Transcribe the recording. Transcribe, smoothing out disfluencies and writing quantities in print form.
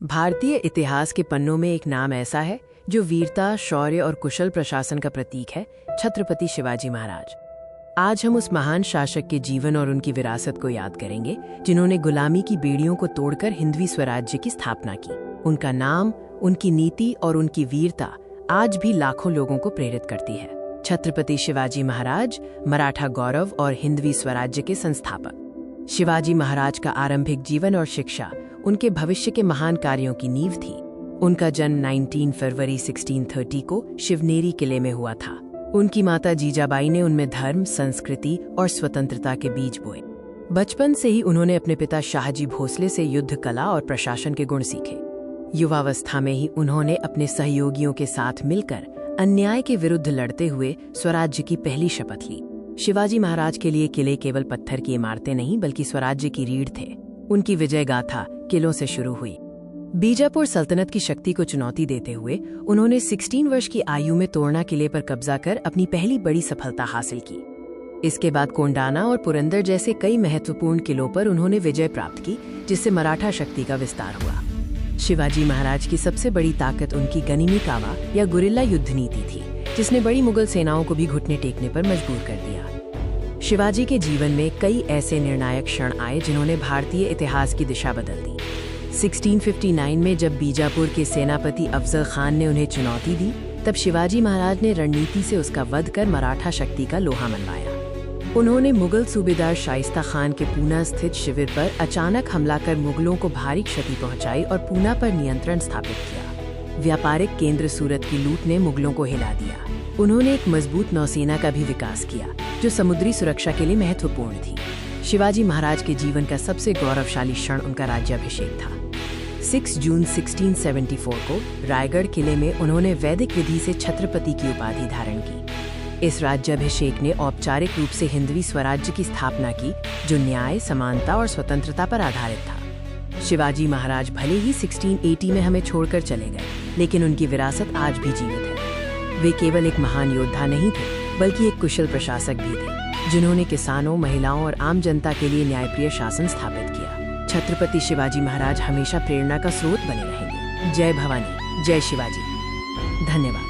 भारतीय इतिहास के पन्नों में एक नाम ऐसा है जो वीरता, शौर्य और कुशल प्रशासन का प्रतीक है, छत्रपति शिवाजी महाराज। आज हम उस महान शासक के जीवन और उनकी विरासत को याद करेंगे, जिन्होंने गुलामी की बेड़ियों को तोड़कर हिंदवी स्वराज्य की स्थापना की। उनका नाम, उनकी नीति और उनकी वीरता आज भी लाखों लोगों को प्रेरित करती है। छत्रपति शिवाजी महाराज, मराठा गौरव और हिंदवी स्वराज्य के संस्थापक। शिवाजी महाराज का आरंभिक जीवन और शिक्षा उनके भविष्य के महान कार्यों की नींव थी। उनका जन्म 19 फरवरी 1630 को शिवनेरी किले में हुआ था। उनकी माता जीजाबाई ने उनमें धर्म, संस्कृति और स्वतंत्रता के बीज बोए। बचपन से ही उन्होंने अपने पिता शाहजी भोसले से युद्ध कला और प्रशासन के गुण सीखे। युवावस्था में ही उन्होंने अपने सहयोगियों के साथ मिलकर अन्याय के विरुद्ध लड़ते हुए स्वराज्य की पहली शपथ ली। शिवाजी महाराज के लिए किले केवल पत्थर की इमारतें नहीं बल्कि स्वराज्य की रीढ़ थे। उनकी विजय गाथा किलों से शुरू हुई। बीजापुर सल्तनत की शक्ति को चुनौती देते हुए उन्होंने 16 वर्ष की आयु में तोरना किले पर कब्जा कर अपनी पहली बड़ी सफलता हासिल की। इसके बाद कोंडाना और पुरंदर जैसे कई महत्वपूर्ण किलों पर उन्होंने विजय प्राप्त की, जिससे मराठा शक्ति का विस्तार हुआ। शिवाजी महाराज की सबसे बड़ी ताकत उनकी गनिमी कावा या गुरिल्ला युद्ध नीति थी, जिसने बड़ी मुगल सेनाओं को भी घुटने टेकने पर मजबूर कर दिया। शिवाजी के जीवन में कई ऐसे निर्णायक क्षण आए जिन्होंने भारतीय इतिहास की दिशा बदल दी। 1659 में जब बीजापुर के सेनापति अफजल खान ने उन्हें चुनौती दी, तब शिवाजी महाराज ने रणनीति से उसका वध कर मराठा शक्ति का लोहा मनवाया। उन्होंने मुगल सूबेदार शाइस्ता खान के पूना स्थित शिविर पर अचानक हमला कर मुगलों को भारी क्षति पहुंचाई और पूना पर नियंत्रण स्थापित किया। व्यापारिक केंद्र सूरत की लूट ने मुगलों को हिला दिया। उन्होंने एक मजबूत नौसेना का भी विकास किया, जो समुद्री सुरक्षा के लिए महत्वपूर्ण थी। शिवाजी महाराज के जीवन का सबसे गौरवशाली क्षण उनका राज्याभिषेक था। 6 जून 1674 को रायगढ़ किले में उन्होंने वैदिक विधि से छत्रपति की उपाधि धारण की। इस राज्याभिषेक ने औपचारिक रूप से हिंदवी स्वराज्य की स्थापना की, जो न्याय, समानता और स्वतंत्रता पर आधारित था। शिवाजी महाराज भले ही 1680 में हमें छोड़कर चले गए, लेकिन उनकी विरासत आज भी जीवित है। वे केवल एक महान योद्धा नहीं थे, बल्कि एक कुशल प्रशासक भी थे, जिन्होंने किसानों, महिलाओं और आम जनता के लिए न्यायप्रिय शासन स्थापित किया। छत्रपति शिवाजी महाराज हमेशा प्रेरणा का स्रोत बने रहेंगे। जय भवानी, जय शिवाजी। धन्यवाद।